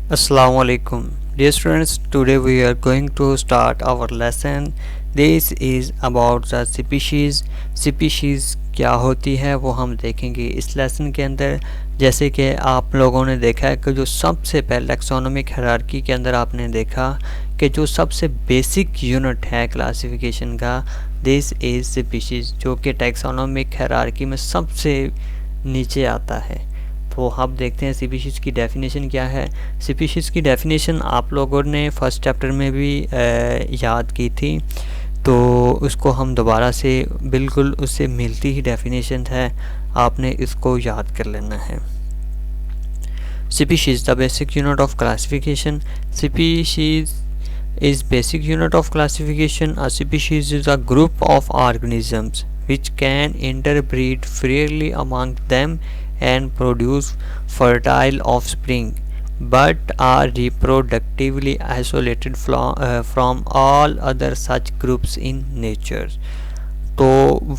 Assalamu alaikum. Dear students, today we are going to start our lesson. This is about the species. Species क्या होती है वो हम देखेंगे इस लेसन के अंदर। जैसे कि आप लोगों ने देखा है कि जो सबसे पहले टैक्सोनॉमिक हायरार्की के अंदर आपने देखा कि जो सबसे बेसिक यूनिट है क्लासिफिकेशन का, दिस इज़ स्पीशीज़, जो कि टैक्सोनॉमिक हायरार्की में सबसे नीचे आता है। तो हम देखते हैं स्पीशीज़ की डेफिनेशन क्या है। स्पीशीज़ की डेफिनेशन आप लोगों ने फर्स्ट चैप्टर में भी याद की थी, तो उसको हम दोबारा से बिल्कुल उससे मिलती ही डेफिनेशन है, आपने इसको याद कर लेना है। Species the basic unit of classification. Species is basic unit of classification. A species is a group of organisms which can interbreed freely among them and produce fertile offspring, but are reproductively isolated from all other such groups in nature. तो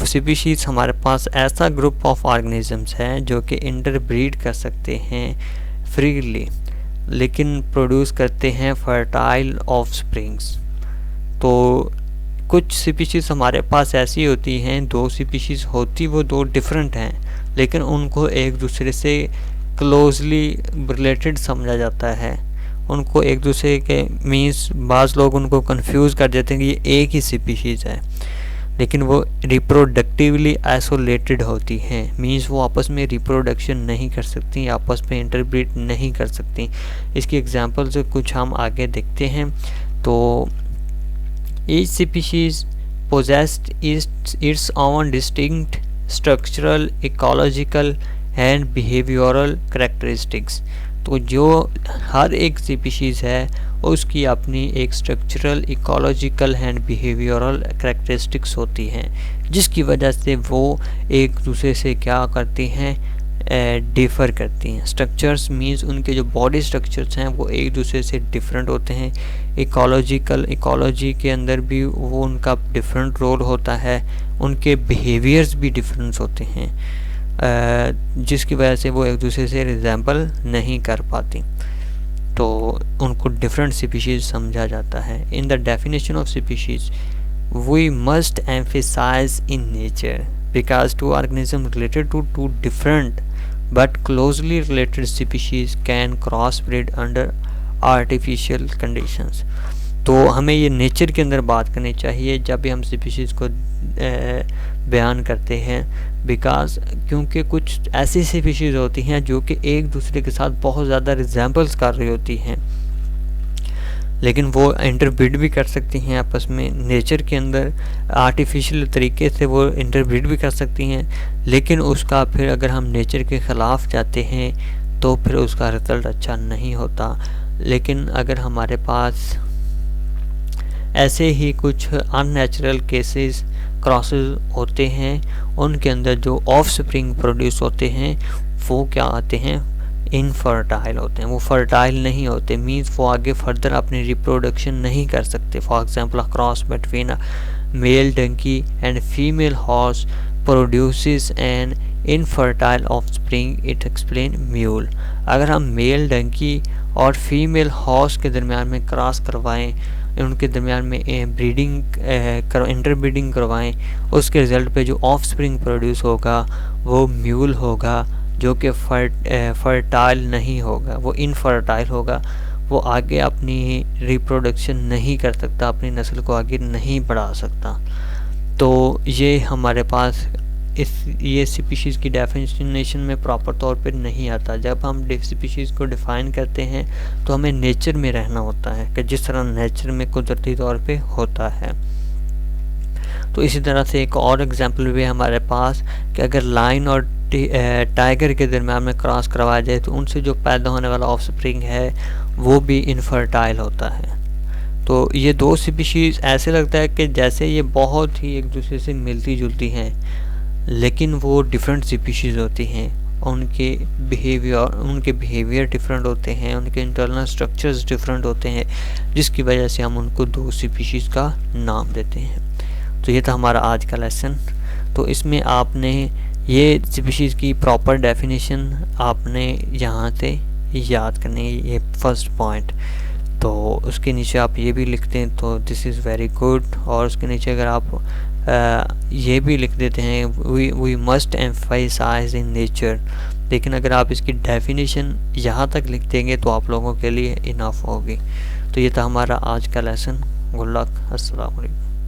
species हमारे पास ऐसा group of organisms हैं जो कि interbreed कर सकते हैं freely, लेकिन प्रोड्यूस करते हैं फर्टाइल ऑफस्प्रिंग्स। तो कुछ स्पीशीज़ हमारे पास ऐसी होती हैं, दो स्पीशीज़ होती वो दो डिफरेंट हैं, लेकिन उनको एक दूसरे से क्लोजली रिलेटेड समझा जाता है। उनको एक दूसरे के मीन्स बाज़ लोग उनको कंफ्यूज कर देते हैं कि ये एक ही स्पीशीज़ है, लेकिन वो रिप्रोडक्टिवली आइसोलेटेड होती हैं। मीन्स वो आपस में रिप्रोडक्शन नहीं कर सकती, आपस में इंटरब्रीड नहीं कर सकती। इसकी एग्जांपल्स कुछ हम आगे देखते हैं। तो each species possessed its own distinct structural, ecological and behavioural characteristics. तो जो हर एक स्पीशीज़ है उसकी अपनी एक structural, ecological and behavioural characteristics होती हैं, जिसकी वजह से वो एक दूसरे से क्या करती हैं, डिफ़र करती हैं। स्ट्रक्चर्स मींस उनके जो बॉडी स्ट्रक्चर्स हैं वो एक दूसरे से डिफरेंट होते हैं। इकोलॉजी के अंदर भी वो उनका डिफरेंट रोल होता है, उनके बिहेवियर्स भी डिफरेंस होते हैं, जिसकी वजह से वो एक दूसरे से रिजेंबल नहीं कर पाती, तो उनको डिफरेंट स्पीशीज़ समझा जाता है। In the definition of species we must emphasise in nature because two organism related to two different but closely related species can cross breed under artificial conditions. तो हमें ये नेचर के अंदर बात करनी चाहिए जब भी हम स्पीशीज़ को बयान करते हैं, बिकॉज क्योंकि कुछ ऐसी स्पीशीज़ होती हैं जो कि एक दूसरे के साथ बहुत ज़्यादा रिजेंबल्स कर रही होती हैं, लेकिन वो इंटरब्रीड भी कर सकती हैं आपस में। नेचर के अंदर आर्टिफिशियल तरीके से वो इंटरब्रीड भी कर सकती हैं, लेकिन उसका फिर अगर हम नेचर के ख़िलाफ़ जाते हैं तो फिर उसका रिज़ल्ट अच्छा नहीं होता। लेकिन अगर हमारे पास ऐसे ही कुछ अननेचुरल केसेस क्रॉसेस होते हैं, उनके अंदर जो ऑफ स्प्रिंग प्रोड्यूस होते हैं वो क्या आते हैं, इनफर्टाइल होते हैं, वो फर्टाइल नहीं होते। मीन्स वो आगे फर्दर अपनी रिप्रोडक्शन नहीं कर सकते। For example a cross between a male donkey and female horse produces an infertile offspring, it explain mule. अगर हम मेल डंकी और फीमेल हॉर्स के दरमियान में क्रॉस करवाएं, उनके दरमियान में इंटरब्रीडिंग करवाएं, उसके रिज़ल्ट पे जो ऑफ स्प्रिंग प्रोड्यूस होगा वो म्यूल होगा, जो कि फर्टाइल नहीं होगा, वो इनफर्टाइल होगा। वो आगे अपनी रिप्रोडक्शन नहीं कर सकता, अपनी नस्ल को आगे नहीं बढ़ा सकता। तो ये हमारे पास ये स्पीशीज़ की डेफिनेशन में प्रॉपर तौर पे नहीं आता। जब हम स्पीशीज़ को डिफ़ाइन करते हैं तो हमें नेचर में रहना होता है, कि जिस तरह नेचर में कुदरती तौर पे होता है। तो इसी तरह से एक और एग्जांपल भी हमारे पास कि अगर लायन और टाइगर के दरम्यान में क्रॉस करवाया जाए तो उनसे जो पैदा होने वाला ऑफस्प्रिंग है वो भी इनफर्टाइल होता है। तो ये दो स्पीशीज़ ऐसे लगता है कि जैसे ये बहुत ही एक दूसरे से मिलती जुलती हैं, लेकिन वो डिफरेंट स्पीशीज़ होती हैं। उनके बिहेवियर डिफरेंट होते हैं, उनके इंटरनल स्ट्रक्चर्स डिफरेंट होते हैं, जिसकी वजह से हम उनको दो स्पीशीज़ का नाम देते हैं। तो ये था हमारा आज का लेसन। तो इसमें आपने ये स्पीशीज़ की प्रॉपर डेफिनेशन आपने यहाँ से याद करने, ये फर्स्ट पॉइंट। तो उसके नीचे आप ये भी लिखते हैं तो दिस इज़ वेरी गुड। और उसके नीचे अगर आप ये भी लिख देते हैं we must emphasise in nature, लेकिन अगर आप इसकी डेफिनेशन यहाँ तक लिख देंगे तो आप लोगों के लिए इनफ होगी। तो ये था हमारा आज का लेसन। गुड लक, अस्सलाम वालेकुम।